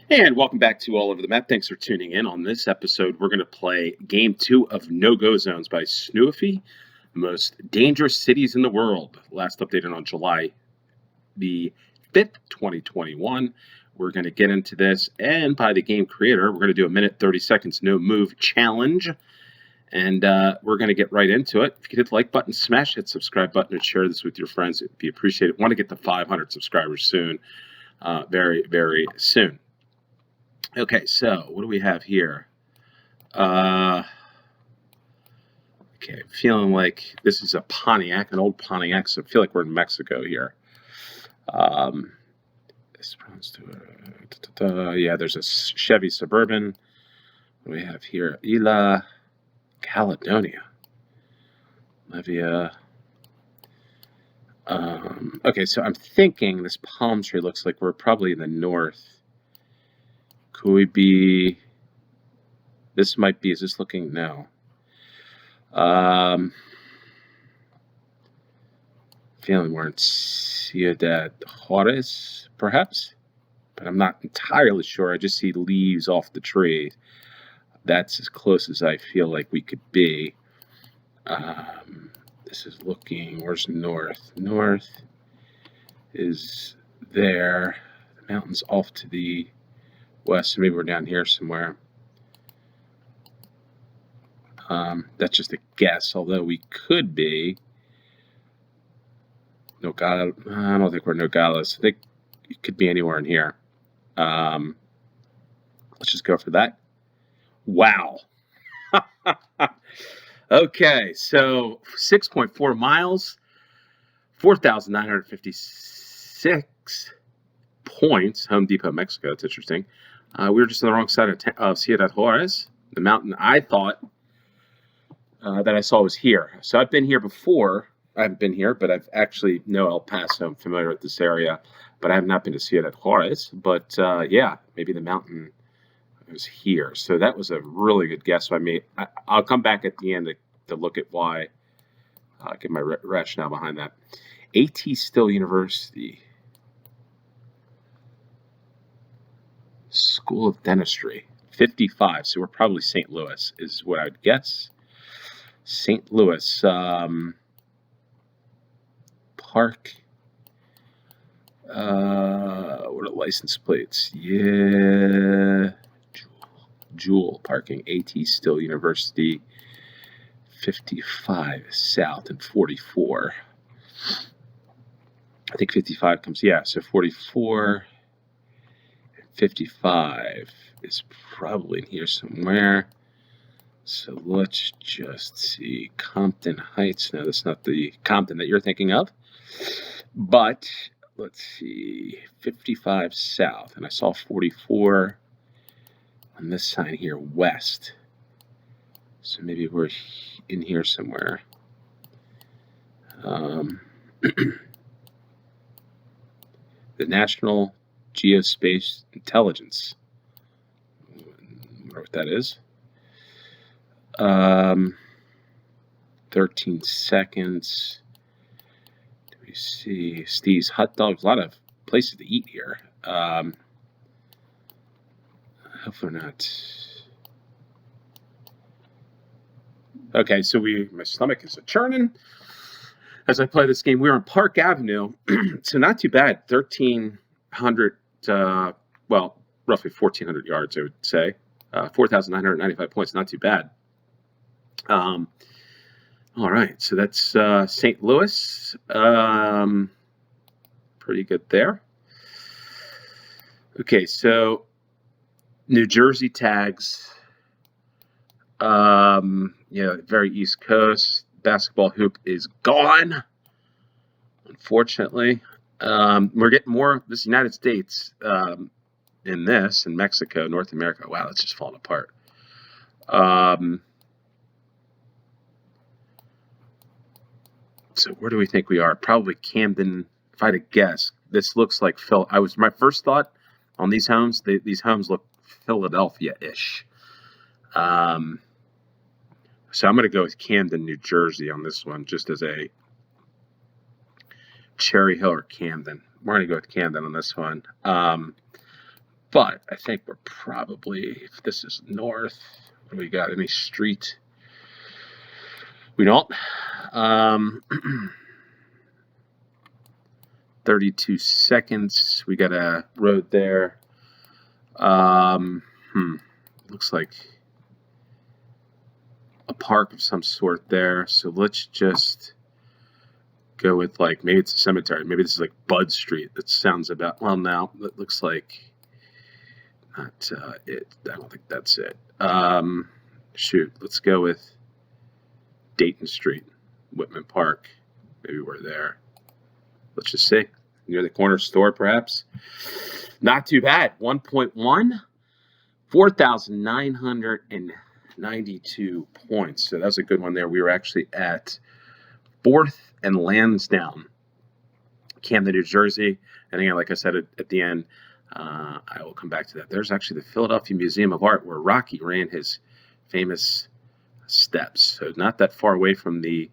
And welcome back to All Over the Map. Thanks for tuning in. On this episode, we're going to play Game 2 of No-Go Zones by Snuifie, the most dangerous cities in the world. Last updated on July the 5th, 2021. We're going to get into this, and by the game creator, we're going to do a minute, 30 seconds, no move challenge. And we're going to get right into it. If you could hit the like button, smash that subscribe button, and share this with your friends, it would be appreciated. Want to get to 500 subscribers soon, very, very soon. Okay, so what do we have here? Okay, feeling like this is a Pontiac, an old Pontiac, so I feel like we're in Mexico here. Yeah, there's a Chevy Suburban. What do we have here? Isla Caledonia. Levia. Okay, so I'm thinking this palm tree looks like we're probably in the north. Could we be? This might be. Is this looking? No. Feeling we're in Ciudad Juarez, perhaps, but I'm not entirely sure. I just see leaves off the tree. That's as close as I feel like we could be. This is looking. Where's north? North is there. The mountain's off to the west, so maybe we're down here somewhere. That's just a guess, although we could be Nogales. I don't think we're Nogales. I think it could be anywhere in here. Let's just go for that. Wow. Okay, so 6.4 miles, 4,956 points. Home Depot, Mexico. It's interesting. We were just on the wrong side of Ciudad Juarez. The mountain I thought that I saw was here. So I've been here before. I haven't been here, but I've actually know El Paso. I'm familiar with this area, but I have not been to Ciudad Juarez. But yeah, maybe the mountain was here. So that was a really good guess I made. I'll come back at the end to look at why. Get my rationale behind that. A.T. Still University. School of Dentistry. 55. So we're probably St. Louis is what I would guess. St. Louis. Park. What are license plates? Yeah. Jewel parking. A.T. Still University. 55 south and 44. I think 55 comes. Yeah, so 44 and 55 is probably in here somewhere. So let's just see. Compton Heights. No, that's not the Compton that you're thinking of. But let's see. 55 south. And I saw 44 on this sign here, west. So maybe we're in here somewhere. The National Geospatial Intelligence. I wonder what that is. 13 seconds. Do we see Steve's Hot Dogs? A lot of places to eat here. Hopefully not. Okay, so my stomach is churning as I play this game. We're on Park Avenue, so not too bad. 1,300, well, roughly 1,400 yards, I would say. 4,995 points, not too bad. All right, so that's St. Louis. Pretty good there. Okay, so New Jersey tags. Yeah, very East Coast. Basketball hoop is gone, unfortunately. We're getting more of this United States in this, in Mexico, North America. Wow, that's just falling apart. So where do we think we are? Probably Camden. If I had to guess, this looks like Phil. My first thought on these homes. These homes look Philadelphia-ish. So I'm going to go with Camden, New Jersey on this one, just as a Cherry Hill or Camden. We're going to go with Camden on this one. But I think we're probably, if this is north, what do we got? Any street? We don't. 32 seconds. We got a road there. Looks like a park of some sort there. So let's just go with, like, maybe it's a cemetery. Maybe this is like Bud Street. That sounds about, well, no, that looks like not it. I don't think that's it. Shoot, let's go with Dayton Street, Whitman Park. Maybe we're there. Let's just see. Near the corner store, perhaps. Not too bad. 1.1. 4,992 points. So that was a good one there. We were actually at 4th and Lansdowne, Camden, New Jersey. And again, like I said at the end, I will come back to that. There's actually the Philadelphia Museum of Art where Rocky ran his famous steps. So not that far away from the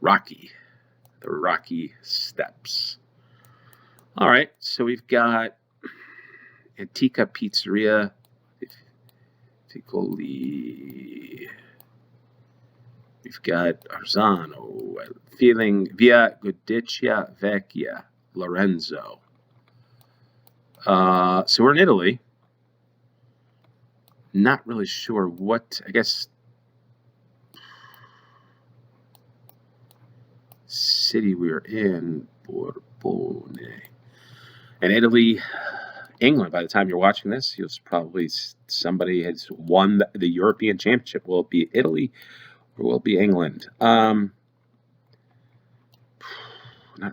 Rocky steps. All right, so we've got Antica Pizzeria, Piccoli. We've got Arzano, Feeling Via Giudiccia Vecchia, Lorenzo. So we're in Italy. Not really sure what, I guess, city we're in. Borbone. And Italy, England, by the time you're watching this, you'll probably, somebody has won the European Championship. Will it be Italy or will it be England? Not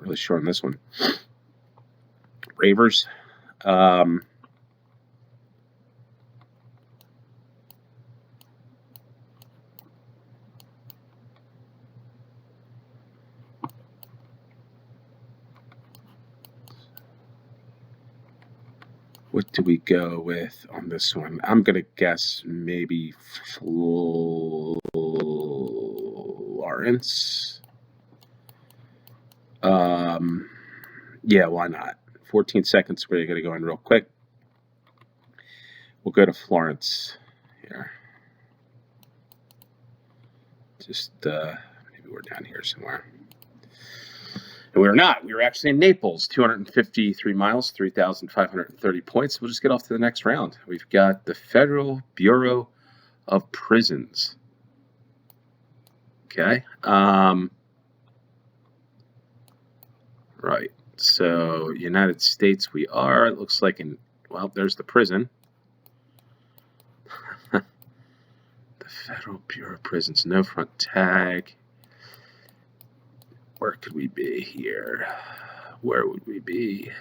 really sure on this one. Ravers. What do we go with on this one? I'm going to guess maybe Florence. Yeah, why not? 14 seconds. We're going to go in real quick. We'll go to Florence here. Just maybe we're down here somewhere. And we were not. We were actually in Naples, 253 miles, 3,530 points. We'll just get off to the next round. We've got the Federal Bureau of Prisons. Okay. Right. So, United States we are. It looks like well, there's the prison. The Federal Bureau of Prisons. No front tag. Where could we be here? Where would we be?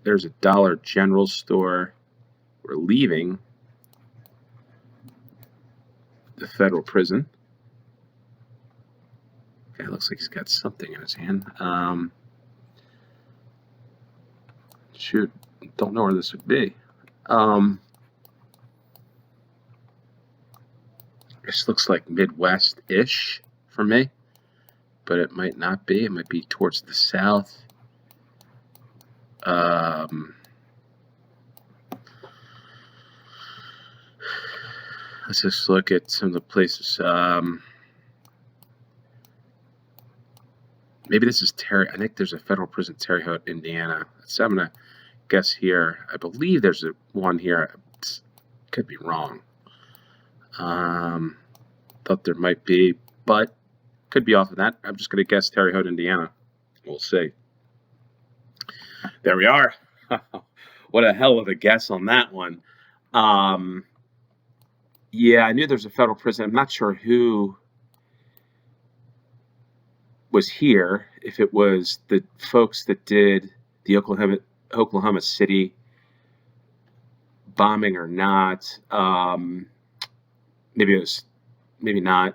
There's a Dollar General store. We're leaving the federal prison. Okay, looks like he's got something in his hand. Shoot, don't know where this would be. This looks like Midwest-ish for me, but it might not be. It might be towards the south. Let's just look at some of the places. Maybe this is Terre. I think there's a federal prison, Terre Haute, Indiana. So I'm going to guess here. I believe there's one here. Could be wrong. Thought there might be, but could be off of that. I'm just going to guess Terre Haute, Indiana. We'll see. There we are. What a hell of a guess on that one. Yeah, I knew there was a federal prison. I'm not sure who was here, if it was the folks that did the Oklahoma City bombing or not. Maybe it was, maybe not.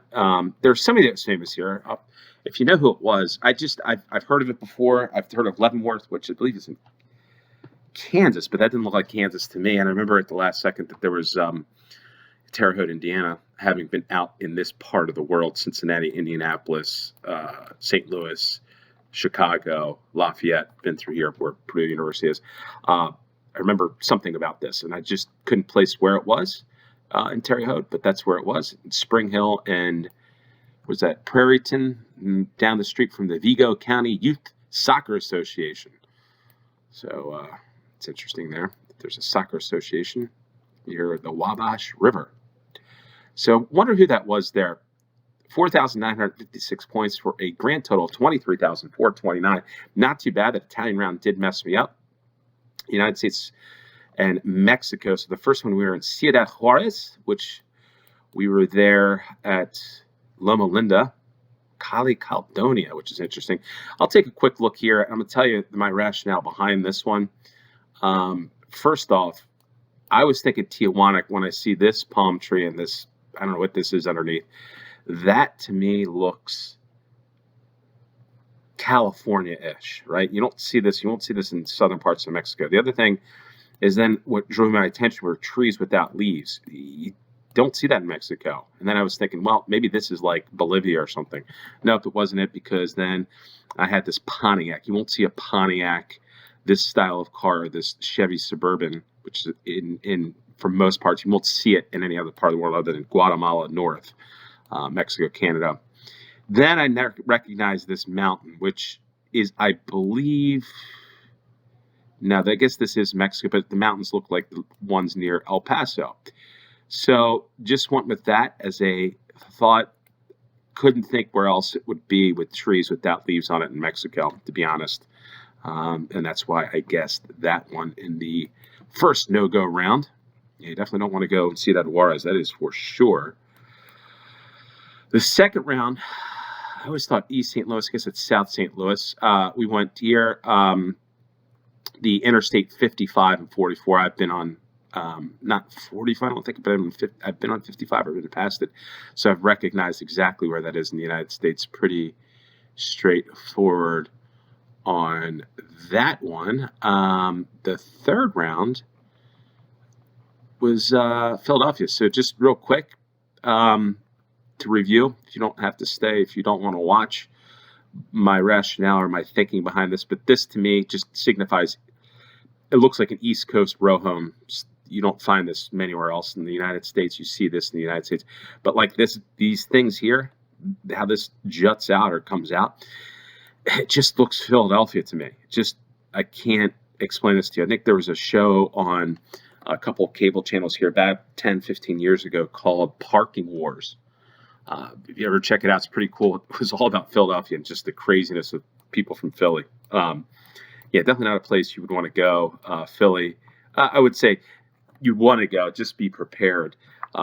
There's somebody that was famous here. If you know who it was, I've heard of it before. I've heard of Leavenworth, which I believe is in Kansas, but that didn't look like Kansas to me. And I remember at the last second that there was Terre Haute, Indiana, having been out in this part of the world, Cincinnati, Indianapolis, St. Louis, Chicago, Lafayette, been through here where Purdue University is. I remember something about this, and I just couldn't place where it was in Terre Haute, but that's where it was. In Spring Hill and was that Prairieton, down the street from the Vigo County Youth Soccer Association. So it's interesting there. There's a soccer association near the Wabash River. So wonder who that was there. 4,956 points for a grand total of 23,429. Not too bad. That Italian round did mess me up. United States and Mexico. So the first one, we were in Ciudad Juarez, which we were there at Loma Linda, Cali, Caledonia, which is interesting. I'll take a quick look here. I'm going to tell you my rationale behind this one. First off, I was thinking Tijuana when I see this palm tree and this, I don't know what this is underneath. That to me looks California-ish, right? You don't see this. You won't see this in southern parts of Mexico. The other thing is then what drew my attention were trees without leaves. You don't see that in Mexico. And then I was thinking, well, maybe this is like Bolivia or something. Nope, it wasn't it, because then I had this Pontiac. You won't see a Pontiac, this style of car, this Chevy Suburban, which is in for most parts, you won't see it in any other part of the world other than Guatemala North, Mexico, Canada. Then I recognized this mountain, which is, I believe, now I guess this is Mexico, but the mountains look like the ones near El Paso. So just went with that as a thought. Couldn't think where else it would be with trees without leaves on it in Mexico, to be honest. And that's why I guessed that one in the first no-go round. You definitely don't want to go and see that Juarez. That is for sure. The second round, I always thought East St. Louis. I guess it's South St. Louis. We went here, the Interstate 55 and 44. I've been on, not 45, I don't think, but I've been on 55. I've been past it. So I've recognized exactly where that is in the United States. Pretty straightforward on that one. The third round was Philadelphia. So just real quick, to review, if you don't have to stay, if you don't want to watch my rationale or my thinking behind this, but this to me just signifies, it looks like an East Coast row home. You don't find this anywhere else in the United States. You see this in the United States, but like this, these things here, how this juts out or comes out, it just looks Philadelphia to me. Just, I can't explain this to you. I think there was a show on a couple of cable channels here about 10, 15 years ago called Parking Wars. If you ever check it out, it's pretty cool. It was all about Philadelphia and just the craziness of people from Philly. Yeah, definitely not a place you would want to go. Philly, I would say you'd want to go. Just be prepared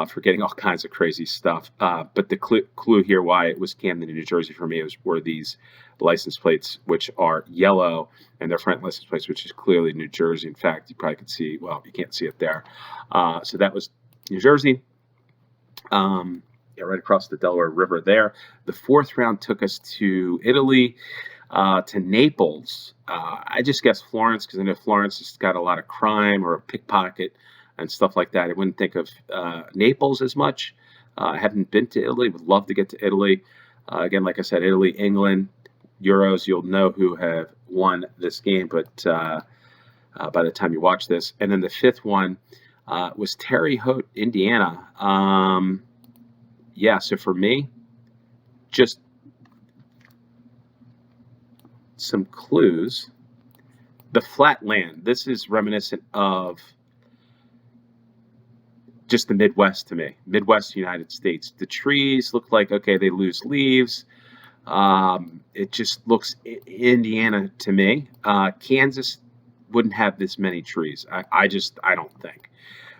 for getting all kinds of crazy stuff. But the clue here why it was Camden, New Jersey for me were these license plates, which are yellow, and their front license plates, which is clearly New Jersey. In fact, you probably could see, well, you can't see it there. So that was New Jersey. Yeah, right across the Delaware River there. The fourth round took us to Italy, to Naples. I just guessed Florence because I know Florence has got a lot of crime or a pickpocket and stuff like that. I wouldn't think of Naples as much. I haven't been to Italy. Would love to get to Italy. Again, like I said, Italy, England, Euros. You'll know who have won this game, but by the time you watch this. And then the fifth one was Terre Haute, Indiana. Yeah, so for me, just some clues. The flat land. This is reminiscent of just the Midwest to me. Midwest United States. The trees look like, okay, they lose leaves. It just looks Indiana to me. Kansas wouldn't have this many trees. I don't think.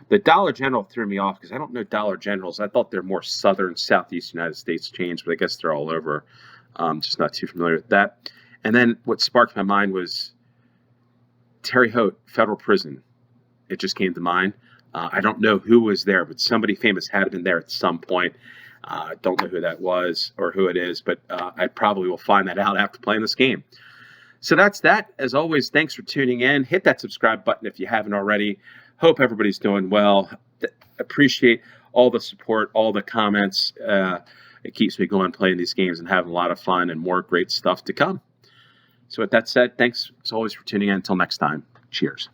The Dollar General threw me off because I don't know Dollar Generals. I thought they're more southern, southeast United States chains, but I guess they're all over. Just not too familiar with that. And then what sparked my mind was Terre Haute Federal Prison. It just came to mind. I don't know who was there, but somebody famous had been there at some point. Don't know who that was or who it is, but I probably will find that out after playing this game. So that's that. As always, thanks for tuning in. Hit that subscribe button if you haven't already. Hope everybody's doing well. Appreciate all the support, all the comments. It keeps me going playing these games and having a lot of fun, and more great stuff to come. So with that said, thanks as always for tuning in. Until next time, cheers.